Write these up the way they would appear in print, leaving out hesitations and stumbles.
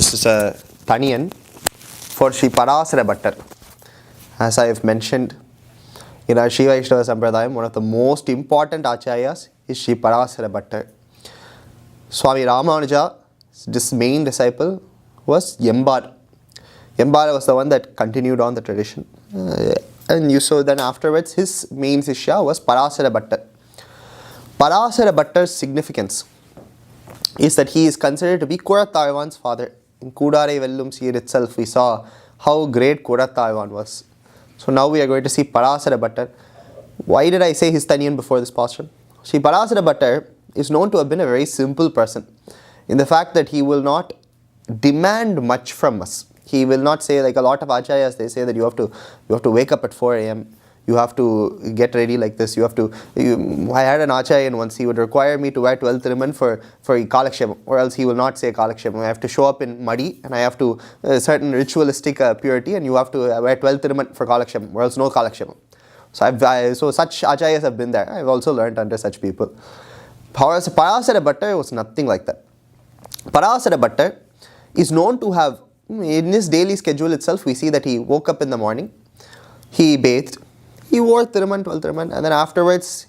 This is a Taniyan for Sri Parasara Bhattar. As I have mentioned, in our Shiva Vaishnava Sampradayam, one of the most important acharyas is Sri Parasara Bhattar. Swami Ramanuja, this main disciple, was Yembara. Yembara was the one that continued on the tradition. And you saw then afterwards, his main Sishya was Parasara Bhattar. Parasara Bhattar's significance is that he is considered to be Kurattarvan's father. In Kudare Vellum Seer itself, we saw how great Kurattarvan was. So now we are going to see Parasara Bhattar. Why did I say his Taniyan before this Pasuram? See, Parasara Bhattar is known to have been a very simple person in the fact that he will not demand much from us. He will not say, like a lot of acharyas, they say that you have to wake up at 4 a.m. You have to get ready like this. I had an acharya once, he would require me to wear 12th ribbon for kālē, or else he will not say kālē. I have to show up in muddy and I have to, certain ritualistic purity, and you have to wear 12th ribbon for kālē, or else no kālē. So such acharyas have been there. I've also learned under such people. Parasara Bhattar was nothing like that. Parasara Bhattar is known to have, in his daily schedule itself, we see that he woke up in the morning, he bathed, he wore Thiruman, 12th Thiruman, and then afterwards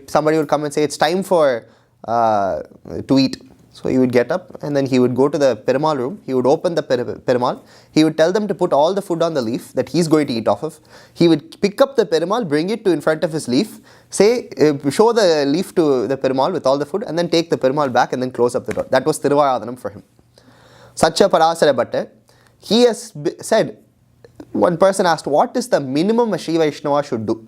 somebody would come and say it's time for to eat. So he would get up and then he would go to the Perumal room, he would open the Perumal, he would tell them to put all the food on the leaf that he's going to eat off of. He would pick up the Perumal, bring it to in front of his leaf, say, show the leaf to the Perumal with all the food, and then take the Perumal back and then close up the door. That was Thiruvaradhanam for him. Such a Parasara Bhattar, he has said, one person asked, what is the minimum a Sri Vaishnava should do?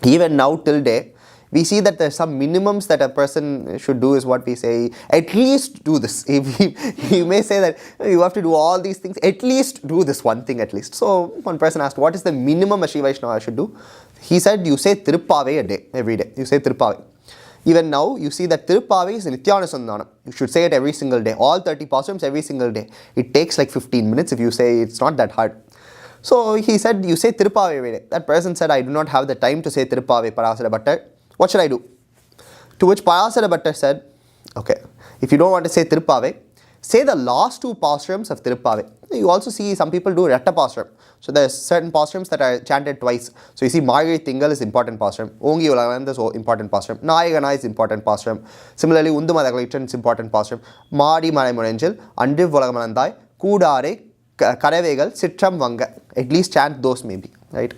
Even now till day, we see that there are some minimums that a person should do is what we say, at least do this. You may say that you have to do all these things, at least do this one thing at least. So one person asked, what is the minimum a Sri Vaishnava should do? He said, you say Thiruppāvai a day, every day. You say Thiruppāvai. Even now, you see that Thiruppāvai is Nityanusandhanam. You should say it every single day. All 30 Pasurams every single day. It takes like 15 minutes if you say, it's not that hard. So he said, you say Thiruppāvai every day. That person said, I do not have the time to say Thiruppāvai, Parasara Bhattar. What should I do? To which Parasara Bhattar said, okay, if you don't want to say Thiruppāvai, say the last 2 Pasurams of Thiruppāvai. You also see some people do Ratta Pasuram. So there are certain Pasurams that are chanted twice. So you see Margari Tingal is important Pasuram. Ongi Ulagananda is important Pasuram. Nayagana is important Pasuram. Similarly, Undumadagalitran is important Pasuram. Maadi Malai Muranjil, Andiv Volagamanandai, Kudare, Karavegal, Sitram Vanga. At least chant those maybe. Right?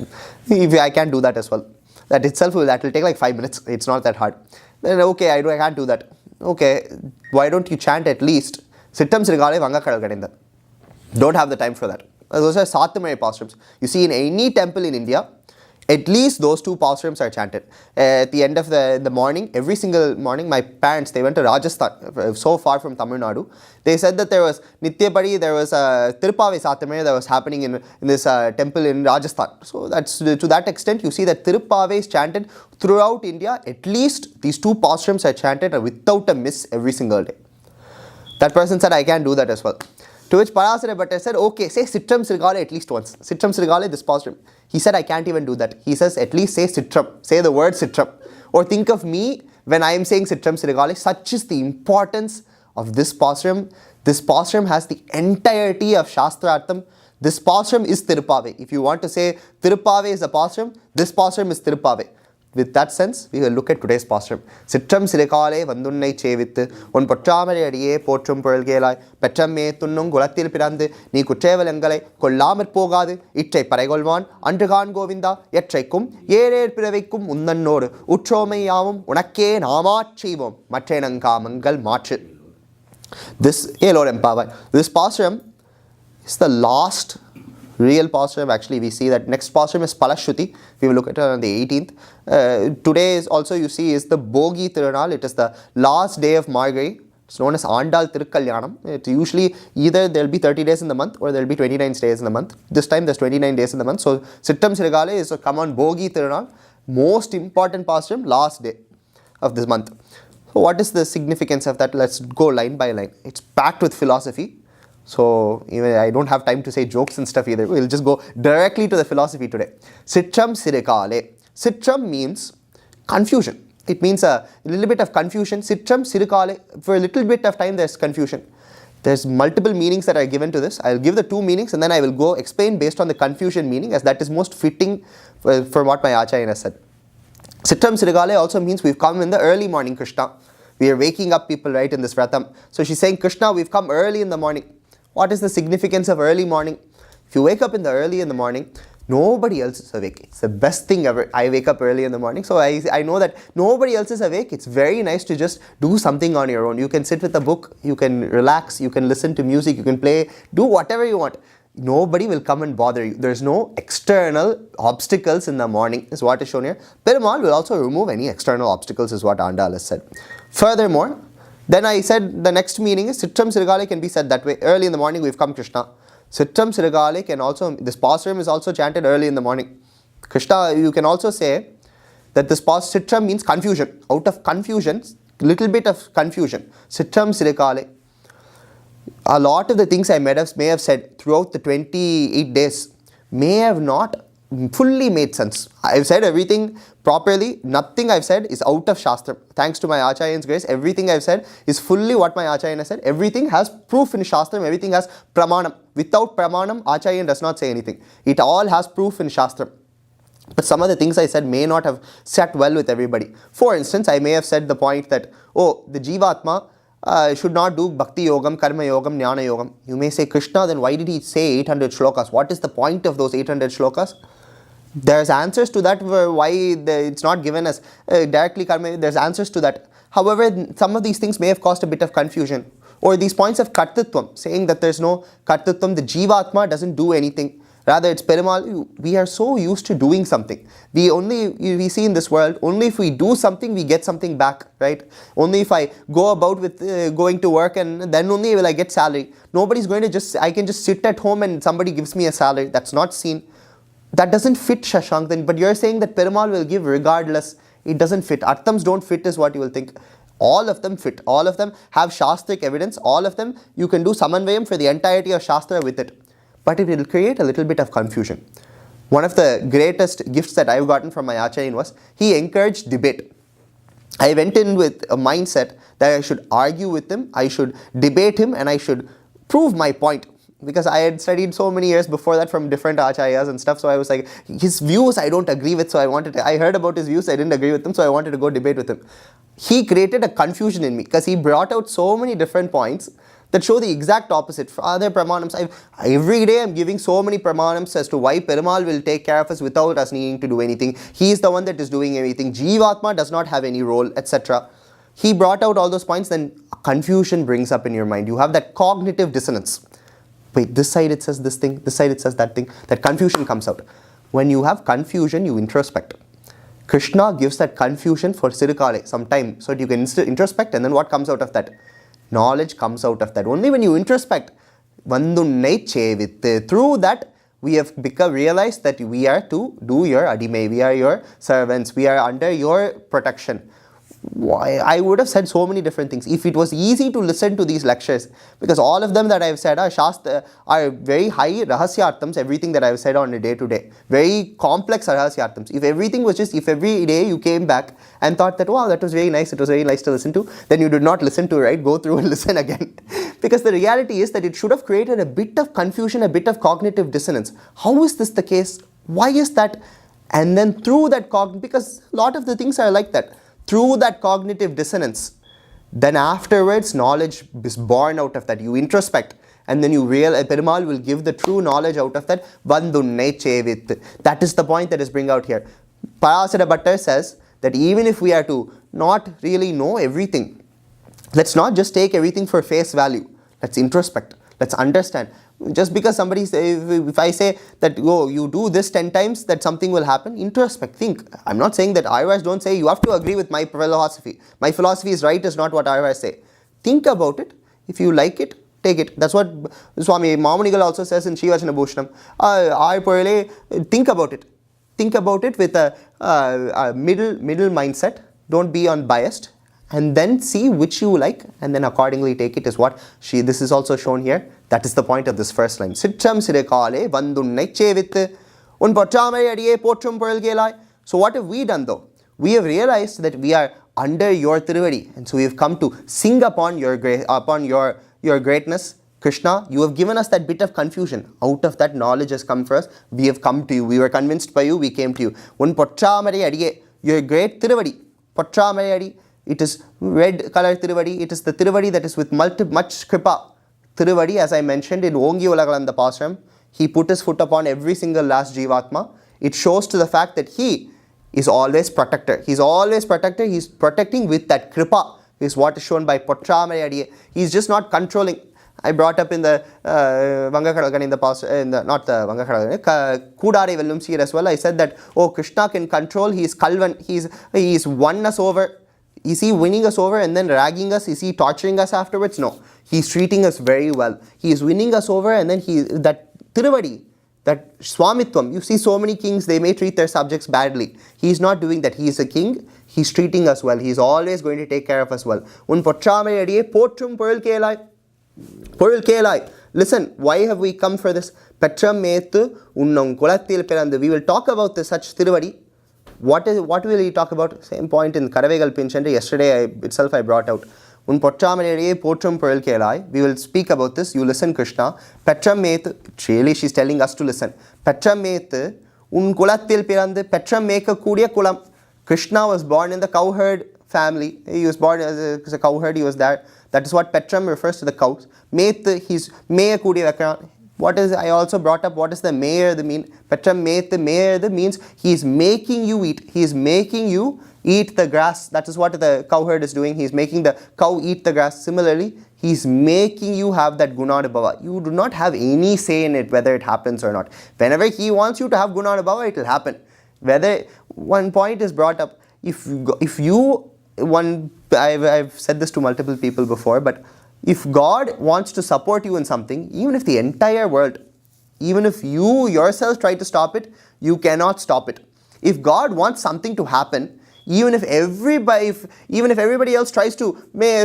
If I can do that as well. That itself will take like 5 minutes. It's not that hard. Then okay, I can't do that. Okay, why don't you chant at least Sittam Sirigale Vanga Kadal Kadinda? Don't have the time for that. Those are Satamari Pasurams. You see in any temple in India, at least those 2 Pasurams are chanted. At the end of the morning, every single morning, my parents, they went to Rajasthan, so far from Tamil Nadu. They said that there was Nityapadi, there was a Thiruppāvai Satamari that was happening in this temple in Rajasthan. So that's to that extent, you see that Thiruppāvai is chanted throughout India. At least these 2 Pasurams are chanted without a miss every single day. That person said, I can do that as well. To which Parasara Bhattar said, okay, say Sitram Sirigale at least once. Sitram Sirigale, this Pasuram. He said, I can't even do that. He says, at least say Sitram. Say the word Sitram. Or think of me when I am saying Sitram Sirigale. Such is the importance of this Pasuram. This Pasuram has the entirety of Shastrartham. This Pasuram is Thiruppāvai. If you want to say Thiruppāvai is a Pasuram, this Pasuram is Thiruppāvai. With that sense, we will look at today's Pasuram. Sitram Sirikale Vandunnai Chevithu, Un Potramare Adiye, Potrum Pergelai, Petrame Tunnum Gulatil Pirande, Ni Kuchevalangalai, Kolamar Pogade, Itre Paragolvan, Undergan Govinda, Yetrekum, Yere Piravikum, Undanor, Utromeyamum, Unake, Nama Chivom, Matrenanka Mangal March. This, Lord Empower. This Pasuram is the last real Pasuram. Actually, we see that next Pasuram is Palashruti. We will look at it on the 18th. Today is also, you see, is the Bogi Tirunal. It is the last day of Margari. It's known as Andal Tirukkalyanam. It usually either there will be 30 days in the month or there will be 29 days in the month. This time there's 29 days in the month. So Sittam Sirigale is come on Bogi Tirunal. Most important Pasuram, last day of this month. So what is the significance of that? Let's go line by line. It's packed with philosophy. So even I don't have time to say jokes and stuff either. We'll just go directly to the philosophy today. Sitram Sirikale. Sitram means confusion. It means a little bit of confusion. Sitram Sirikale. For a little bit of time there's confusion. There's multiple meanings that are given to this. I'll give the two meanings and then I will go explain based on the confusion meaning, as that is most fitting for what my Acharya has said. Chitram Sirigale also means we've come in the early morning, Krishna. We are waking up people, right, in this Vratam. So she's saying, Krishna, we've come early in the morning. What is the significance of early morning? If you wake up early in the morning, nobody else is awake. It's the best thing ever. I wake up early in the morning, so I know that nobody else is awake. It's very nice to just do something on your own. You can sit with a book, you can relax, you can listen to music, you can play, do whatever you want. Nobody will come and bother you. There's no external obstacles in the morning, is what is shown here. Perumal will also remove any external obstacles, is what Andal has said. Furthermore, then I said the next meaning is Chitram Sirigale can be said that way. Early in the morning we've come, Krishna. Chitram Sirigale can also, this Pāsuram is also chanted early in the morning. Krishna, you can also say that this Chitram means confusion. Out of confusion, little bit of confusion. Chitram Sirigale. A lot of the things I may have said throughout the 28 days may have not fully made sense. I've said everything properly. Nothing I've said is out of Shastra. Thanks to my Acharya's grace, everything I've said is fully what my Acharya has said. Everything has proof in Shastra. Everything has pramanam. Without pramanam, Acharya does not say anything. It all has proof in Shastra. But some of the things I said may not have sat well with everybody. For instance, I may have said the point that, oh, the Jivatma should not do bhakti yogam, karma yogam, jnana yogam. You may say, Krishna, then why did he say 800 shlokas? What is the point of those 800 shlokas? There's answers to that, why it's not given as directly karma. There's answers to that. However, some of these things may have caused a bit of confusion. Or these points of kartritvam, saying that there's no kartritvam, the Jivatma doesn't do anything. Rather, it's Perumal. We are so used to doing something. We see in this world, only if we do something, we get something back, right? Only if I go about with going to work and then only will I get salary. Nobody's going to I can just sit at home and somebody gives me a salary. That's not seen. That doesn't fit, Shashank, then. But you're saying that Perumal will give regardless. It doesn't fit. Arthams don't fit is what you will think. All of them fit. All of them have Shastric evidence. All of them, you can do Samanvayam for the entirety of Shastra with it. But it will create a little bit of confusion. One of the greatest gifts that I've gotten from my Acharya was, he encouraged debate. I went in with a mindset that I should argue with him, I should debate him, and I should prove my point. Because I had studied so many years before that from different acharyas and stuff, so I was like, his views I don't agree with, so I heard about his views, I didn't agree with them, so I wanted to go debate with him. He created a confusion in me, because he brought out so many different points that show the exact opposite. For other pramanams, every day I'm giving so many pramanams as to why Perumal will take care of us without us needing to do anything. He is the one that is doing everything. Jivatma does not have any role, etc. He brought out all those points, then confusion brings up in your mind. You have that cognitive dissonance. Wait, this side it says this thing, this side it says that thing. That confusion comes out. When you have confusion, you introspect. Krishna gives that confusion for Sirikale, some time, so that you can introspect, and then what comes out of that? Knowledge comes out of that. Only when you introspect, through that, we have realized that we are to do your adime, we are your servants, we are under your protection. Why? I would have said so many different things if it was easy to listen to these lectures, because all of them that I have said are very high rahasyarthams. Everything that I have said on a day to day, very complex rahasyarthams. If everything was just, if every day you came back and thought that, wow, that was very nice, it was very nice to listen to, then you did not listen to, right? Go through and listen again. Because the reality is that it should have created a bit of confusion, a bit of cognitive dissonance. How is this the case? Why is that? And then through that because a lot of the things are like that. Through that cognitive dissonance, then afterwards knowledge is born out of that. You introspect, and then you realize Perumal will give the true knowledge out of that. That is the point that is bring out here. Parasara Bhattar says that even if we are to not really know everything, let's not just take everything for face value. Let's introspect. Let's understand. Just because somebody say, if I say that, oh, you do this 10 times, that something will happen, introspect, think. I'm not saying that Ayurveds don't say you have to agree with my philosophy. My philosophy is right is not what Ayurveds say. Think about it. If you like it, take it. That's what Swami Mamunigal also says in Shivachana Bhushanam. Think about it. Think about it with a middle mindset. Don't be unbiased. And then see which you like, and then accordingly take it, is what this is also shown here. That is the point of this first line. Sitram sire kālē vandunnai chevit un potramai adiye potrum poralgelai. So what have we done though? We have realized that we are under your Tiruvadi, and so we have come to sing upon your grace, upon your your greatness. Krishna, you have given us that bit of confusion. Out of that, knowledge has come for us. We have come to you. We were convinced by you. We came to you. Un potramare adiye, your great Thiruvadi. Potramare adi. It is red color Thiruvadi. It is the Thiruvadi that is with much kripa. Thiruvadi, as I mentioned in Ongi Ulagalanda Pasuram, he put his foot upon every single last Jivatma. It shows to the fact that he is always protector. He's always protector. He's protecting with that kripa. Is what is shown by Potramare adiye. He's just not controlling. I brought up in the Vangakadagan in the past, not the Vangakadagan, Kudare Vellum here as well. I said that, oh, Krishna can control, he is Kalvan, he is won us over. Is he winning us over and then ragging us? Is he torturing us afterwards? No. He is treating us very well. He is winning us over and then that Thiruvadi, that Swamitvam, you see so many kings, they may treat their subjects badly. He is not doing that. He is a king. He is treating us well. He is always going to take care of us well. Un potramai adiye potrum porul kelai. Porul kelai. Listen, why have we come for this? Petram methu unnam kulathil pirandu. We will talk about this such Thiruvadi. What will he talk about? Same point in Karavegal Pinchante. Yesterday I brought out. Un potramai potrum porul kelai. We will speak about this. You listen, Krishna. Petram methu. Really, she's telling us to listen. Petram methu un kulathil pirandu. Petram meka kudiya kulam. Krishna was born in the cowherd family. He was born as a cowherd. He was there. That is what Petram refers to the cows. Meth, he's Maya Kudi Vakran. What is, I also brought up, what is the mayor the mean? Petram Meth, the mayor the means he is making you eat. He is making you eat the grass. That is what the cowherd is doing. He is making the cow eat the grass. Similarly, he is making you have that gunanubhava. You do not have any say in it, whether it happens or not. Whenever he wants you to have gunanubhava, it will happen. Whether one point is brought up, I've said this to multiple people before, but if God wants to support you in something, even if the entire world, even if you yourself try to stop it, you cannot stop it. If God wants something to happen, even if everybody else tries to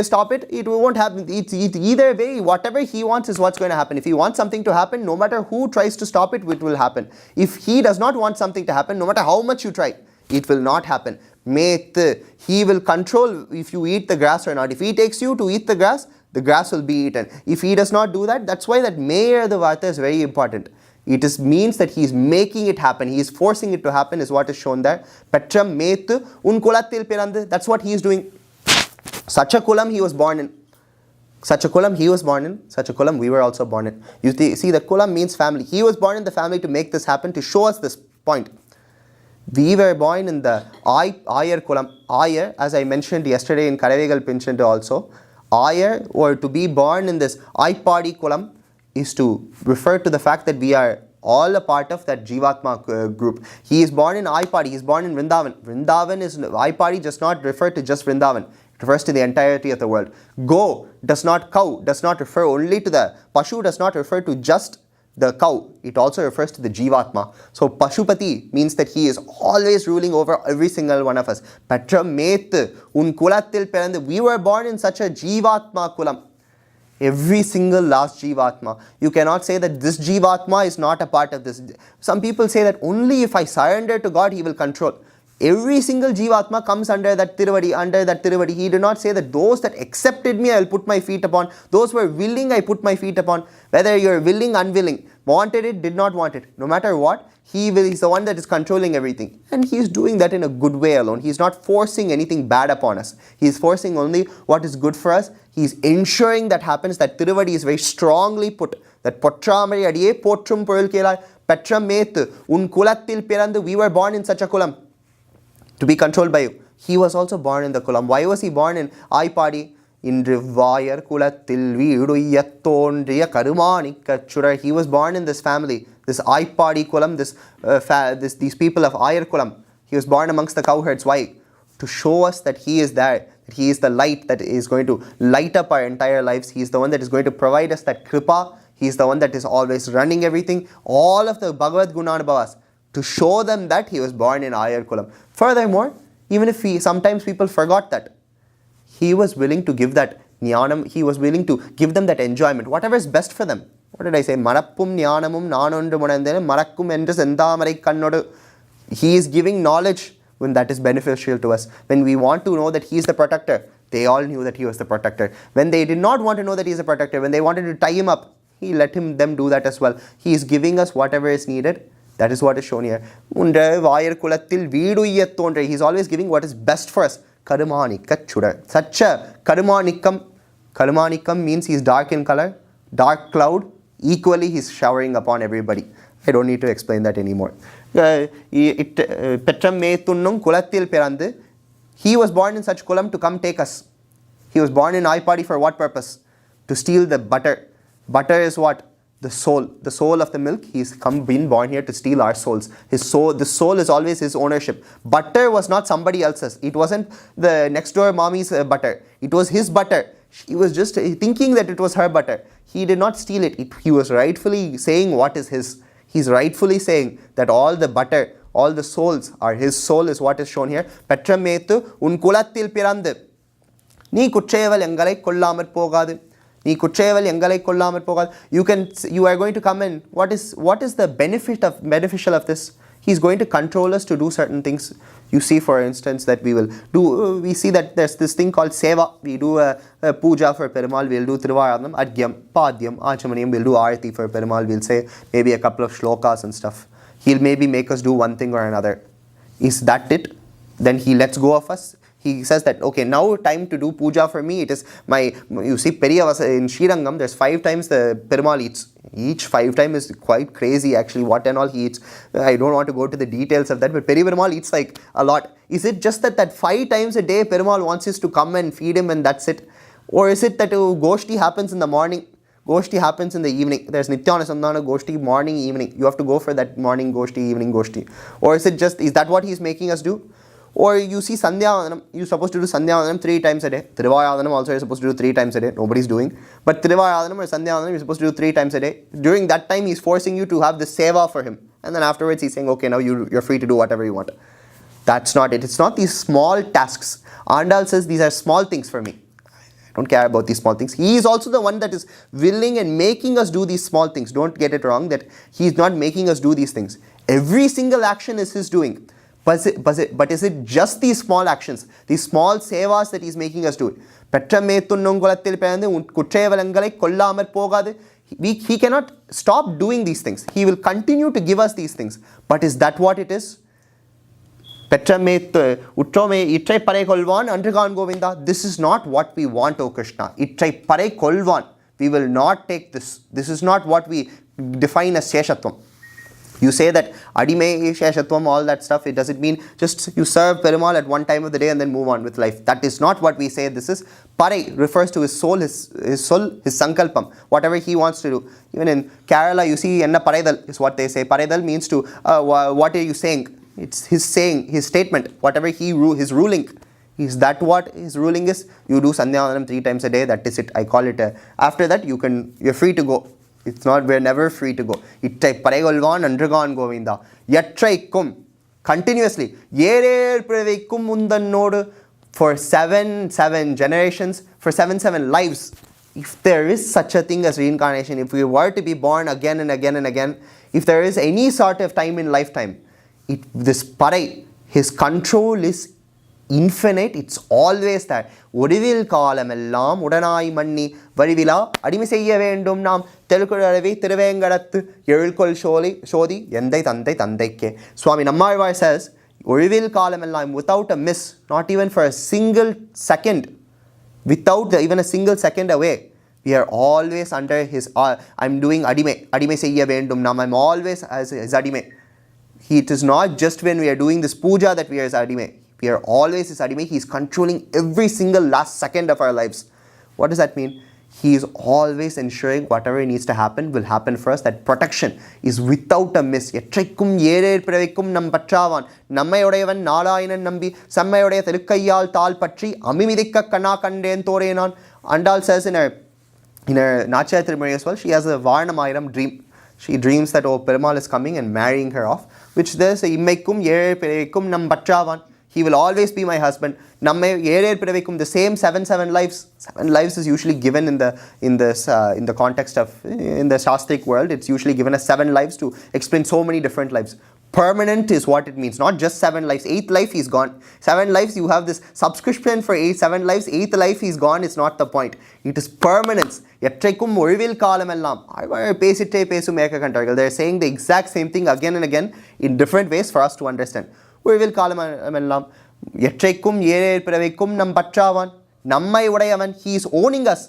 stop it, it won't happen. It's either way, whatever he wants is what's going to happen. If he wants something to happen, no matter who tries to stop it, it will happen. If he does not want something to happen, no matter how much you try, it will not happen. He will control if you eat the grass or not. If he takes you to eat the grass will be eaten. If he does not do that, that's why that Mayor the Varta is very important. It means that he is making it happen. He is forcing it to happen is what is shown there. Petram Methu un kulathil pirandu. That's what he is doing. Such a kulam he was born in. Such a kulam he was born in. Such a kulam we were also born in. You see, the kulam means family. He was born in the family to make this happen, to show us this point. We were born in the Ayar Kulam. Ayar, as I mentioned yesterday in Karavegal Pinchante also, Ayar, or to be born in this Aipadi Kulam, is to refer to the fact that we are all a part of that Jivatma group. He is born in Aipadi, he is born in Vrindavan. Vrindavan is, Aipadi does not refer to just Vrindavan. It refers to the entirety of the world. Cow does not refer only to the, Pashu does not refer to just the cow. It also refers to the Jivatma. So Pashupati means that he is always ruling over every single one of us. Petram Meth un kulathil pirandu. We were born in such a Jivatma kulam. Every single last Jivatma. You cannot say that this Jivatma is not a part of this. Some people say that only if I surrender to God, he will control. Every single Jivatma comes under that Thiruvadi. He did not say that those that accepted me, I will put my feet upon. Those who were willing, I put my feet upon. Whether you are willing, unwilling, wanted it, did not want it. No matter what, he's the one that is controlling everything. And he is doing that in a good way alone. He is not forcing anything bad upon us. He is forcing only what is good for us. He is ensuring that happens. That Thiruvadi is very strongly put. That Potramari adiye potrum porul kelai petram methu un kulathil pirandu. We were born in such a kulam, to be controlled by you. He was also born in the kulam. Why was he born in Aipadi? Indru Vayar Kulathil Vidu Yattondriya Karumanikachura. He was born in this family, this Aipadi kulam, these people of Ayar kulam. He was born amongst the cowherds. Why? To show us that he is there, that he is the light that is going to light up our entire lives. He is the one that is going to provide us that kripa. He is the one that is always running everything. All of the Bhagavad Gunanabhavas, to show them that he was born in Ayar Kulam. Furthermore, even if sometimes people forgot that, he was willing to give that jnanam, he was willing to give them that enjoyment, whatever is best for them. What did I say? Marappum jnanamum nanondru munandenu marakkum endru sendamarai kannodu. He is giving knowledge when that is beneficial to us. When we want to know that he is the protector, they all knew that he was the protector. When they did not want to know that he is a protector, when they wanted to tie him up, he let them do that as well. He is giving us whatever is needed. That is what is shown here. He is always giving what is best for us. Such a Karmanikam means he is dark in color, dark cloud. Equally, he is showering upon everybody. I don't need to explain that anymore. He was born in such kulam to come take us. He was born in Aipadi for what purpose? To steal the butter. Butter is what? The soul. The soul of the milk. He's been born here to steal our souls. His soul. The soul is always his ownership. Butter was not somebody else's. It wasn't the next door mommy's butter. It was his butter. He was just thinking that it was her butter. He did not steal it. He was rightfully saying what is his. He's rightfully saying that all the butter, all the souls are his. Soul is what is shown here. Petramethu un kulathil pirandu. Nee kucheval engalai kollamar pogadu. You are going to come in. What is the beneficial of this? He's going to control us to do certain things. You see, for instance, that we see that there's this thing called seva. We do a puja for Perumal. We'll do Thiruppāvai, Adgyam, Padyam, Achamaniyam. We'll do Arati for Perumal. We'll say maybe a couple of shlokas and stuff. He'll maybe make us do one thing or another. Is that it? Then he lets go of us. He says that, okay, now time to do puja for me. It is you see, Periyavasa in Srirangam, there's 5 times the Perumal eats. Each 5 times is quite crazy actually, what and all he eats. I don't want to go to the details of that, but Perumal eats like a lot. Is it just that 5 times a day Perumal wants us to come and feed him and that's it? Or is it that Goshti happens in the morning? Goshti happens in the evening. There's Nityanasandana Goshti, morning, evening. You have to go for that morning Goshti, evening Goshti. Or is that what he's making us do? Or you see Sandhyavandanam, you're supposed to do Sandhyavandanam 3 times a day. Thiruppāvai also you're supposed to do 3 times a day. Nobody's doing. But Thiruppāvai or Sandhyavandanam you're supposed to do 3 times a day. During that time he's forcing you to have the seva for him. And then afterwards he's saying, okay, now you're free to do whatever you want. That's not it. It's not these small tasks. Andal says these are small things for me. I don't care about these small things. He is also the one that is willing and making us do these small things. Don't get it wrong that he's not making us do these things. Every single action is his doing. But is it just these small actions, these small sevas that he's making us do? He cannot stop doing these things. He will continue to give us these things. But is that what it is? This is not what we want, O Krishna. We will not take this. This is not what we define as Sheshatvam. You say that Adime, Sheshatvam, all that stuff, it doesn't mean just you serve Perumal at one time of the day and then move on with life. That is not what we say. This is Pare, refers to his soul, his sankalpam, whatever he wants to do. Even in Kerala, you see, Enna Paredal is what they say. Paredal means to, what are you saying? It's his saying, his statement, whatever his ruling. Is that what his ruling is? You do Sandhyavandanam 3 times a day, that is it. I call it after that, you're free to go. It's not, we're never free to go. Ittai paregolvan andrugan govinda. Yatraikum. Continuously. Yerer prevaikum mundannodu. For 7 generations. For 7 lives. If there is such a thing as reincarnation, if we were to be born again and again and again, if there is any sort of time in lifetime, this parai, his control is infinite. It's always that. Odivil kaalamellam udanai manni varivila adimi seyya vendum nam telukuravi thiruvengadathu ezhukol shodi endai tandaikke. Swami Nammalvar says, Odivil kaalamellam, without a miss, not even for a single second, without even a single second away, we are always under his, I'm doing adime seyya vendum nam, I'm always as his adime. It is not just when we are doing this puja that we are his adime. We are always his adime. He is controlling every single last second of our lives. What does that mean? He is always ensuring whatever needs to happen will happen first. That protection is without a miss. Yatraikum yerer pravikum nam patravan nammayodayavan nalayanan nambi sammayodaya thirukkayal tal patri amimidikka kana kanden thorenan. Andal says in her Nachaya Tirumari as well, she has a Varnamayiram dream. She dreams that, oh, Perumal is coming and marrying her off, which there's a immaikum yerer pravikum nam patravan. He will always be my husband. The same 7 lives. 7 lives is usually given in the context of, in the Shastric world, it's usually given as 7 lives to explain so many different lives. permanent is what it means. Not just 7 lives. 8th life he's gone. 7 lives you have this subscription for 7 lives. 8th life he's gone is not the point. It is permanence. எற்றைக்கும் ஒழிவில் காலமெல்லாம் பேசிட்டே பேசும் ஏக கண்டார்கள். They're saying the exact same thing again and again in different ways for us to understand. ஒழிவில் காலமெல்லாம் எற்றைக்கும் ஏழேழ் பிறவைக்கும் நம் பற்றாவான் நம்மை உடையவன். He is owning us.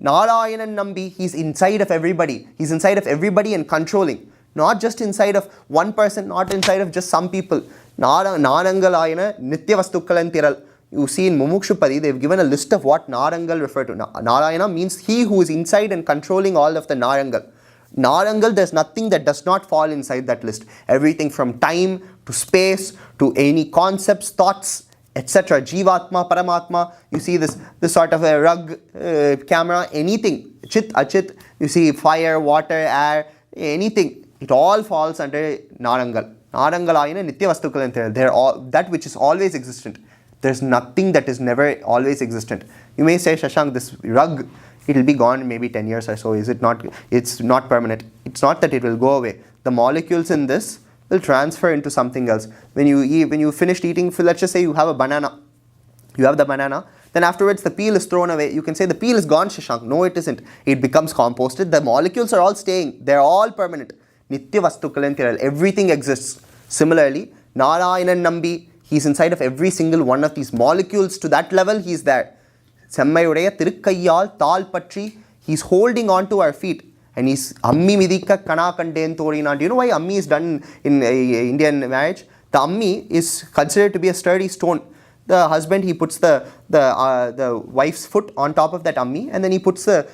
Narayanan நம்பி, he's inside of everybody. He's inside of everybody and controlling. Not just inside of one person, not inside of just some people. Narangalayana nitya vastukkalan thiral. You see in Mumukshupadi, they've given a list of what Narangal refer to. Narayana means he who is inside and controlling all of the Narangal. Narangal, there's nothing that does not fall inside that list. Everything from time to space to any concepts, thoughts, etc. Jivatma, Paramatma. You see this sort of a rug, camera, anything. Chit, Achit. You see fire, water, air, anything. It all falls under Narangal. Narangalayana nitya vastukkalan thiral. They're all that which is always existent. There's nothing that is never always existent. You may say, Shashank, this rug, it will be gone in maybe 10 years or so. Is it not? It's not permanent. It's not that it will go away. The molecules in this will transfer into something else. When you finished eating, let's just say you have a banana. You have the banana. Then afterwards the peel is thrown away. You can say the peel is gone, Shashank. No, it isn't. It becomes composted. The molecules are all staying. They're all permanent. Nitya vastukkalan thiral. Everything exists. Similarly, Narayanan Nambi, he's inside of every single one of these molecules. To that level, he's there. Semmayudaya Thirukkayal Tal Patri, he's holding on to our feet. And he's Ammi Midika Kana Kanden Torina. Do you know why Ammi is done in Indian marriage? The Ammi is considered to be a sturdy stone. The husband, he puts the wife's foot on top of that Ammi, and then he puts the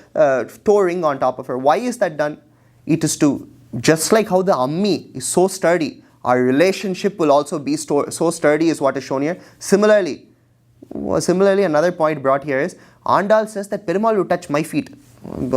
toe ring on top of her. Why is that done? It is to, just like how the Ammi is so sturdy, our relationship will also be so sturdy is what is shown here. Similarly, another point brought here is, Andal says that Perumal will touch my feet.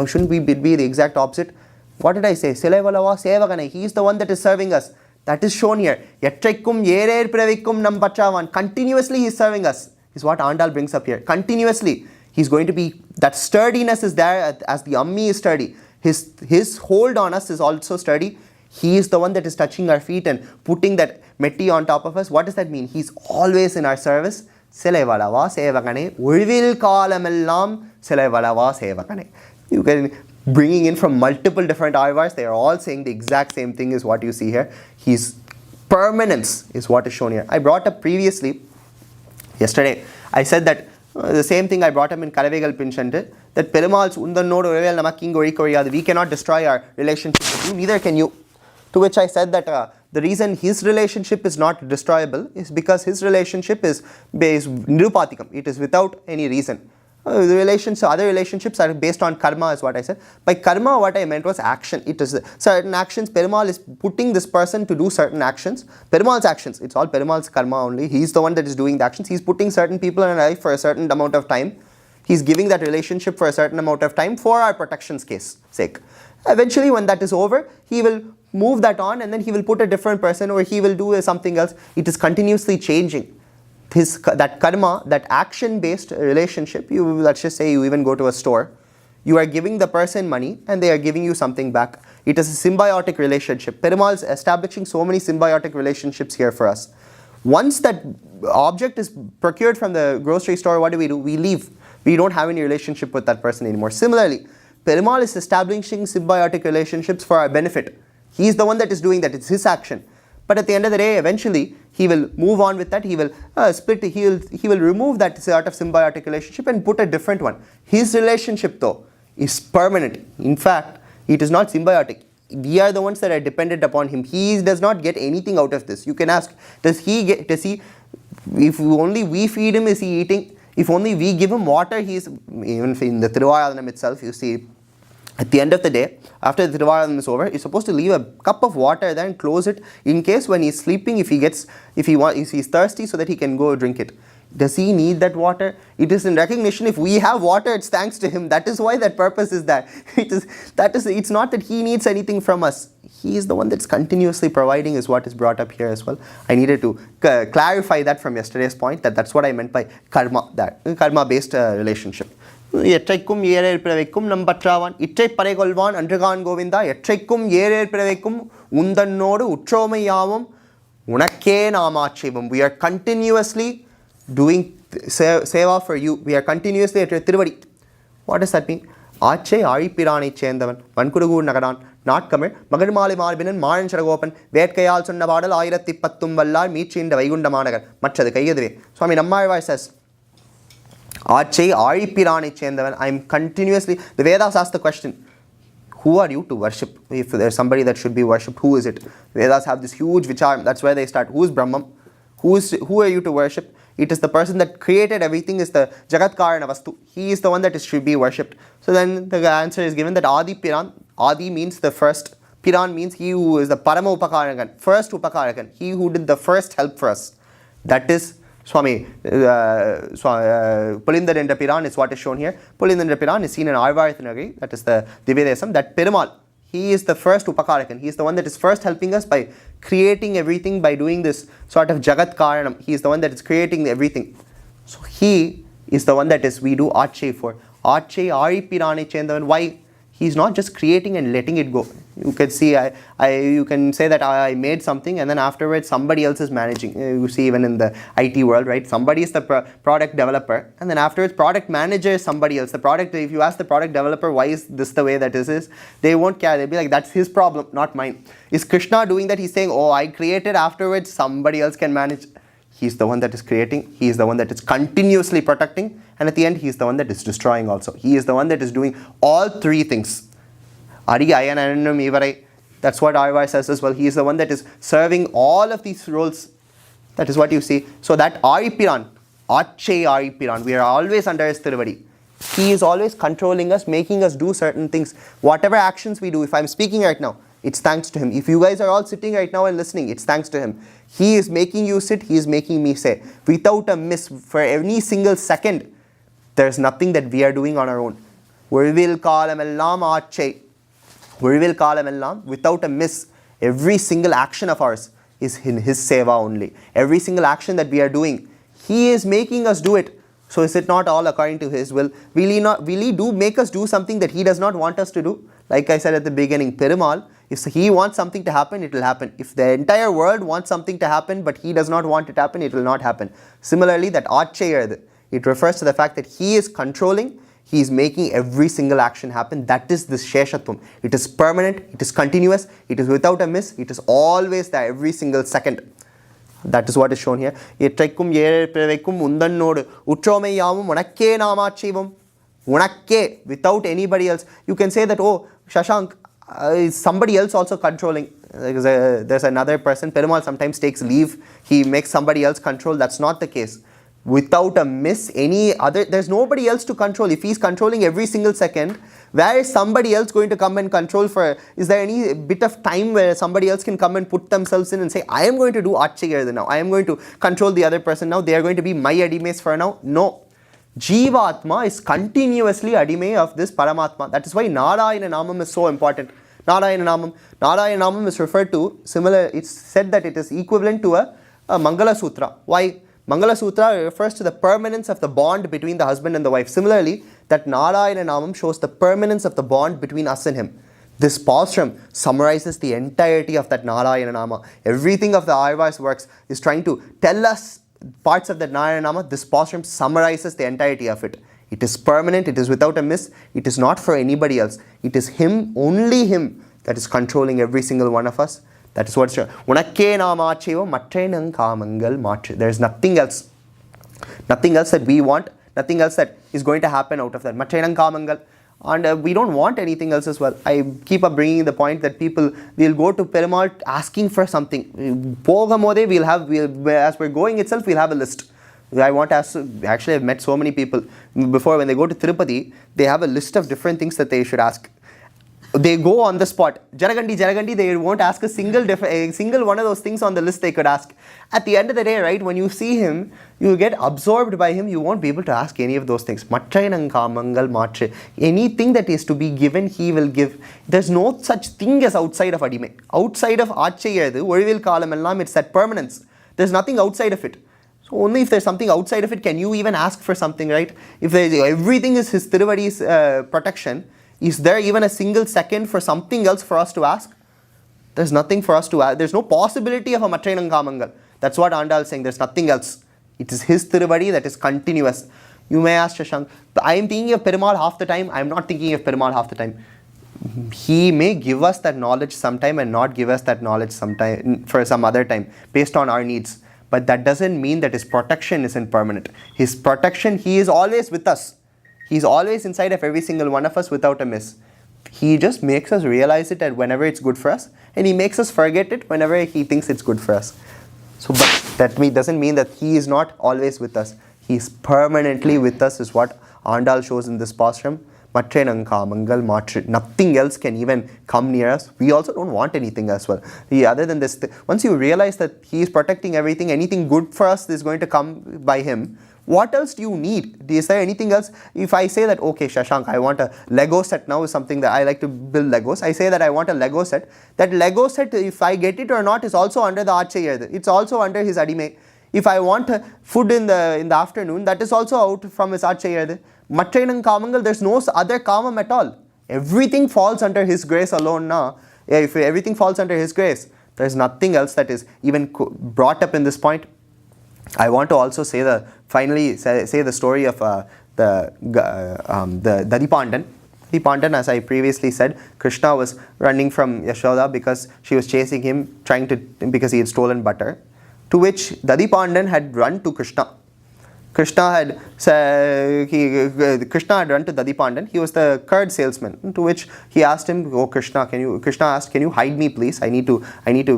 Shouldn't we be the exact opposite? What did I say? Silaivalava Sevagane. He is the one that is serving us. That is shown here. Yettraikum yerer pravikkum nam pachavan. Continuously he is serving us. Is what Andal brings up here. Continuously. He's going to be, that sturdiness is there as the Ammi is sturdy. His hold on us is also sturdy. He is the one that is touching our feet and putting that metti on top of us. What does that mean? He's always in our service. Silaivalava Sevagane. Ulvil kalamellam Silaivalava Sevagane. You can bringing in from multiple different avars. They are all saying the exact same thing is what you see here. His permanence is what is shown here. I brought up previously, yesterday, I said that the same thing I brought up in Kalavegal Pinchante, that Perumal's Undannodu Urevel Namakking Gorikoriya, we cannot destroy our relationship with you, neither can you. To which I said that the reason his relationship is not destroyable is because his relationship is based nirupatikam. It is without any reason. Other relationships are based on karma is what I said. By karma, what I meant was action. It is certain actions. Perumal is putting this person to do certain actions. Perumal's actions. It's all Perumal's karma only. He's the one that is doing the actions. He's putting certain people in our life for a certain amount of time. He's giving that relationship for a certain amount of time for our protection's sake. Eventually, when that is over, he will move that on and then he will put a different person or he will do something else. It is continuously changing. That karma, that action-based relationship, let's just say you even go to a store, you are giving the person money and they are giving you something back. It is a symbiotic relationship. Perumal is establishing so many symbiotic relationships here for us. Once that object is procured from the grocery store, what do? We leave. We don't have any relationship with that person anymore. Similarly, Perumal is establishing symbiotic relationships for our benefit. He is the one that is doing that. It's his action. But at the end of the day, eventually, he will move on with that. He will split. He will remove that sort of symbiotic relationship and put a different one. His relationship, though, is permanent. In fact, it is not symbiotic. We are the ones that are dependent upon him. He does not get anything out of this. You can ask, does he, if only we feed him, is he eating? If only we give him water, he is, even in the Thiruppāvai itself, you see, at the end of the day, after the Thiruppāvai is over, you're supposed to leave a cup of water there and close it in case when he's sleeping, if he's thirsty so that he can go drink it. Does he need that water? It is in recognition. If we have water, it's thanks to him. That is why that purpose is there. It's not that he needs anything from us. He is the one that's continuously providing is what is brought up here as well. I needed to clarify that from yesterday's point, that's what I meant by karma, that karma-based relationship. எற்றைக்கும் ஏரேர் பிறவைக்கும் நம் பற்றாவான் இற்றை பறைகொள்வான் அன்றுகான் Govinda எற்றைக்கும் ஏரேர் பிறவைக்கும் உந்தன்னோடு உற்றோமையாவும் Unakke Namachibam. We are continuously doing seva for you. We are continuously at your Tiruvadi. What does that mean? Ache Aripirani Chendavan, Vankurugu Nagaran, not Kamir, Magadmali Marbinan, Maran Charagopan, Vetkayal Sundabadal, Airati Patum Vallar, Michin, the Vaigundamanagar, much of the Kayadre. So I mean, Ammarva says, Ache Aripirani Chendavan, I am continuously, the Vedas ask the question, who are you to worship? If there's somebody that should be worshipped, who is it? Vedas have this huge vichar, that's where they start. Who is Brahman? Who are you to worship? It is the person that created everything, is the Jagat Karana Vastu. He is the one that should be worshipped. So then the answer is given that Adi Piran, Adi means the first, Piran means he who is the Parama Upakarakan, first Upakarakan, he who did the first help for us. That is Swami, Pulindar Piran is what is shown here. Pulindar Piran is seen in Arvarathanagari, that is the Divyadesam, that Perumal. He is the first Upakarakan. He is the one that is first helping us by creating everything, by doing this sort of Jagat Karanam. He is the one that is creating everything. So he is the one that is we do Ache for. Ache Ari Pirane Chendavan. Why? He is not just creating and letting it go. You can see, you can say that I made something and then afterwards somebody else is managing. You see even in the IT world, right? Somebody is the product developer and then afterwards product manager is somebody else. The product, if you ask the product developer, why is this the way that this is? They won't care. They'll be like, that's his problem, not mine. Is Krishna doing that? He's saying, oh, I created, afterwards somebody else can manage. He's the one that is creating. He is the one that is continuously protecting. And at the end, he is the one that is destroying also. He is the one that is doing all three things. Ari Ayan Ananam Ivarai. That's what Arva says as well. He is the one that is serving all of these roles. That is what you see. So that Aripiran, Ache Aripiran, we are always under his Tiruvadi. He is always controlling us, making us do certain things. Whatever actions we do, if I'm speaking right now, it's thanks to him. If you guys are all sitting right now and listening, it's thanks to him. He is making you sit, he is making me say. Without a miss, for any single second, there's nothing that we are doing on our own. Virvil Kalamellam Ache. Virvil Kalamellam, without a miss, every single action of ours is in his seva only. Every single action that we are doing, he is making us do it. So is it not all according to his will? Will he do make us do something that he does not want us to do? Like I said at the beginning, Perumal, if he wants something to happen, it will happen. If the entire world wants something to happen, but he does not want it to happen, it will not happen. Similarly, that Achayar, it refers to the fact that he is controlling, he is making every single action happen. That is this Sheshatvam. It is permanent, it is continuous, it is without a miss, it is always there every single second. That is what is shown here. Without anybody else. You can say that, oh, Shashank, is somebody else also controlling? There's another person. Perumal sometimes takes leave. He makes somebody else control. That's not the case. Without a miss, there's nobody else to control. If he's controlling every single second, where is somebody else going to come and control for? Is there any bit of time where somebody else can come and put themselves in and say, I am going to do Achayartha now. I am going to control the other person now. They are going to be my Adimes for now. No. Jivatma is continuously Adime of this Paramatma. That is why Narayana Namam is so important. Narayana Namam is referred to, similar, it's said that it is equivalent to a Mangala Sutra. Why? Mangala Sutra refers to the permanence of the bond between the husband and the wife. Similarly, that Narayana Namam shows the permanence of the bond between us and him. This Pāsuram summarizes the entirety of that Narayana Nama. Everything of the Arva's works is trying to tell us parts of that Narayana Nama. This Pāsuram summarizes the entirety of it. It is permanent, it is without a miss, it is not for anybody else. It is him, only him, that is controlling every single one of us. That is what's true. There is nothing else. Nothing else that we want. Nothing else that is going to happen out of that. And we don't want anything else as well. I keep up bringing the point that people will go to Perumal asking for something. As we're going itself, we'll have a list. I want to ask, actually I've met so many people before, when they go to Tirupati, they have a list of different things that they should ask. They go on the spot. Jaragandi, they won't ask a single one of those things on the list they could ask. At the end of the day, right, when you see him, you get absorbed by him, you won't be able to ask any of those things. Anything that is to be given, he will give. There's no such thing as outside of Adime. Outside of Achayadu, it's that permanence. There's nothing outside of it. So only if there's something outside of it, can you even ask for something, right? If everything is his Tiruvadi's protection, is there even a single second for something else for us to ask? There's nothing for us to add. There's no possibility of a Matrainam Kamangal. That's what Andal is saying. There's nothing else. It is his Tiruvadi that is continuous. You may ask Shashank, I am thinking of Perumal half the time. I am not thinking of Perumal half the time. He may give us that knowledge sometime and not give us that knowledge sometime for some other time based on our needs. But that doesn't mean that his protection isn't permanent. His protection, he is always with us. He's always inside of every single one of us without a miss. He just makes us realize it at whenever it's good for us, and he makes us forget it whenever he thinks it's good for us. So, but that doesn't mean that he is not always with us. He is permanently with us, is what Andal shows in this pasuram. Matrainanka mangal matri. Nothing else can even come near us. We also don't want anything as well. Other than this, once you realize that he is protecting everything, anything good for us is going to come by him. What else do you need? Is there anything else? If I say that, okay, Shashank, I want a Lego set now, is something that I like to build Legos. I say that I want a Lego set. That Lego set, if I get it or not, is also under the Achayya. It's also under his Adime. If I want food in the afternoon, that is also out from his Achayya. Matrainam Kamangal, there's no other Kamam at all. Everything falls under his grace alone now. If everything falls under his grace, there's nothing else that is even brought up in this point. I want to also say the story of the Dadipandan. Dadipandan, as I previously said, Krishna was running from Yashoda because she was chasing him, because he had stolen butter. To which Dadipandan had run to Krishna. Krishna had run to Dadipandan. He was the curd salesman. To which he asked him, "Oh Krishna, Krishna asked, can you hide me, please? I need to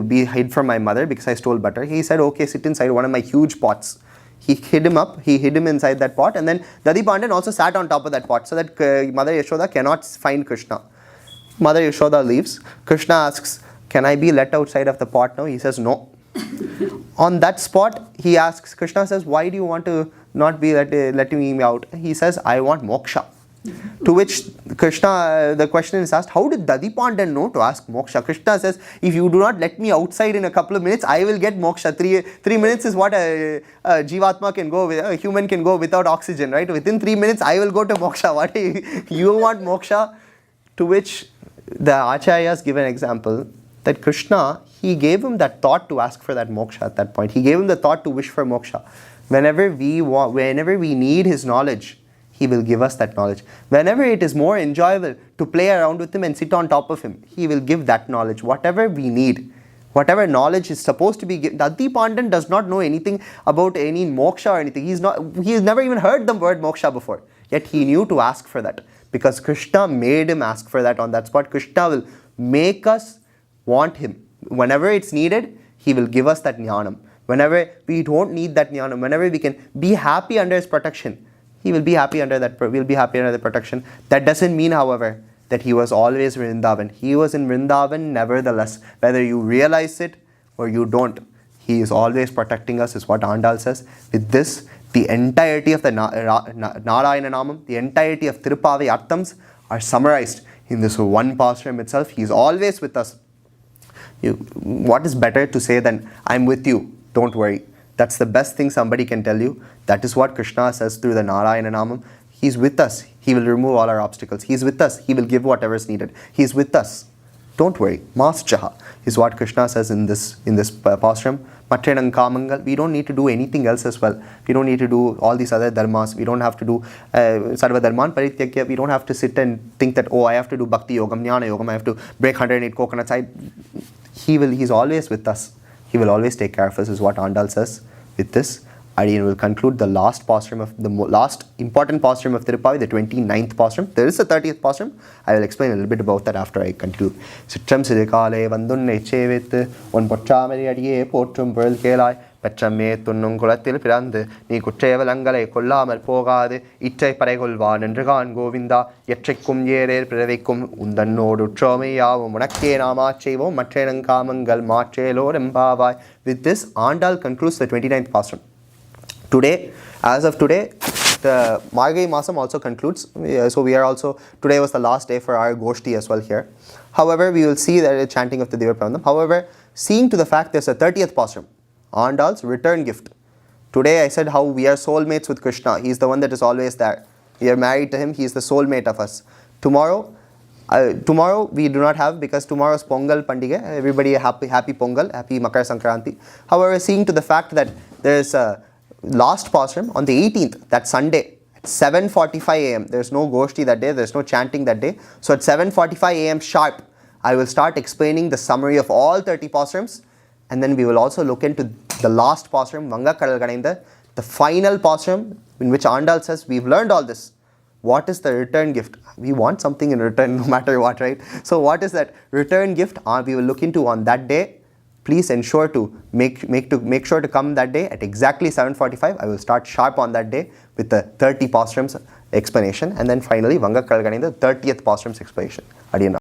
be hid from my mother because I stole butter." He said, "Okay, sit inside one of my huge pots." He hid him up. He hid him inside that pot, and then Dadipandan also sat on top of that pot so that Mother Yashoda cannot find Krishna. Mother Yashoda leaves. Krishna asks, "Can I be let outside of the pot now?" He says, "No." On that spot, he asks, Krishna says, "Why do you want to not be letting me out?" He says, "I want moksha." To which Krishna, the question is asked, how did Dadipandan know to ask moksha? Krishna says, "If you do not let me outside in a couple of minutes, I will get moksha." Three minutes is what a jivatma can go with, a human can go without oxygen, right? Within 3 minutes, I will go to moksha. What you want moksha? To which the acharyas give an example that Krishna, he gave him that thought to ask for that moksha at that point. He gave him the thought to wish for moksha. Whenever we need his knowledge, he will give us that knowledge. Whenever it is more enjoyable to play around with him and sit on top of him, he will give that knowledge. Whatever we need, whatever knowledge is supposed to be given. Dadipandan does not know anything about any moksha or anything. He has never even heard the word moksha before. Yet he knew to ask for that because Krishna made him ask for that on that spot. Krishna will make us want him. Whenever it's needed, he will give us that jnanam. Whenever we don't need that jnanam, whenever we can be happy under his protection, he will be happy under that. We'll be happy under the protection. That doesn't mean, however, that he was always Vrindavan. He was in Vrindavan nevertheless. Whether you realize it or you don't, he is always protecting us, is what Andal says. With this, the entirety of the Narayana Namam, the entirety of Thiruppāvai Arthams are summarized in this one pasuram itself. He is always with us. What is better to say than, "I'm with you, don't worry." That's the best thing somebody can tell you. That is what Krishna says through the Narayana Namam. He's with us. He will remove all our obstacles. He's with us. He will give whatever is needed. He's with us. Don't worry. Maschaha is what Krishna says in this pasuram. Matrainam Kamangal. We don't need to do anything else as well. We don't need to do all these other dharmas. We don't have to do sarva dharman parityagya. We don't have to sit and think that, oh, I have to do bhakti yogam, jnana yogam. I have to break 108 coconuts. He's always with us. He will always take care of us, is what Andal says. With this, Adiyan will conclude the last pasuram of the last important pasuram of Thiruppāvai, the 29th pasuram. There is a 30th pasuram. I will explain a little bit about that after I conclude. Chitranchiru kālē vandunne chevit on potramari adiye potrum pearl kelai petramme tunnum kulathil pirande nee kuttrevalangale kollamal pogade ittai parekolvan endragan govinda yettrikkum yerer piravekkum undannodu tromeyavam munakke naamachevo matrainam kamangal maachelo remembrance. With this, Andal concludes the 29th pasuram. Today, as of today, the Margai Masam also concludes. So we are also, today was the last day for our Goshti as well here. However, we will see that chanting of the Deva Pranam. However, seeing to the fact there's a 30th pasuram, Andal's return gift. Today I said how we are soulmates with Krishna. He's the one that is always there. We are married to him. He is the soulmate of us. Tomorrow, Tomorrow we do not have, because tomorrow is Pongal Pandiga. Everybody happy Pongal, happy Makar Sankranti. However, seeing to the fact that there is a last Pasuram on the 18th, that Sunday, at 7:45 a.m. There is no Goshti that day, there is no chanting that day. So at 7:45 a.m. sharp, I will start explaining the summary of all 30 Pasurams, and then we will also look into the last Pasuram, Vanga Kadal Kadainda, the final Pasuram, in which Andal says, we've learned all this. What is the return gift? We want something in return no matter what, right? So what is that return gift? We will look into on that day. Please ensure to make sure to come that day at exactly 7:45. I will start sharp on that day with the 30 Pasurams explanation, and then finally Vanga Kadal Kadainda, the 30th Pasurams explanation. Adiyana.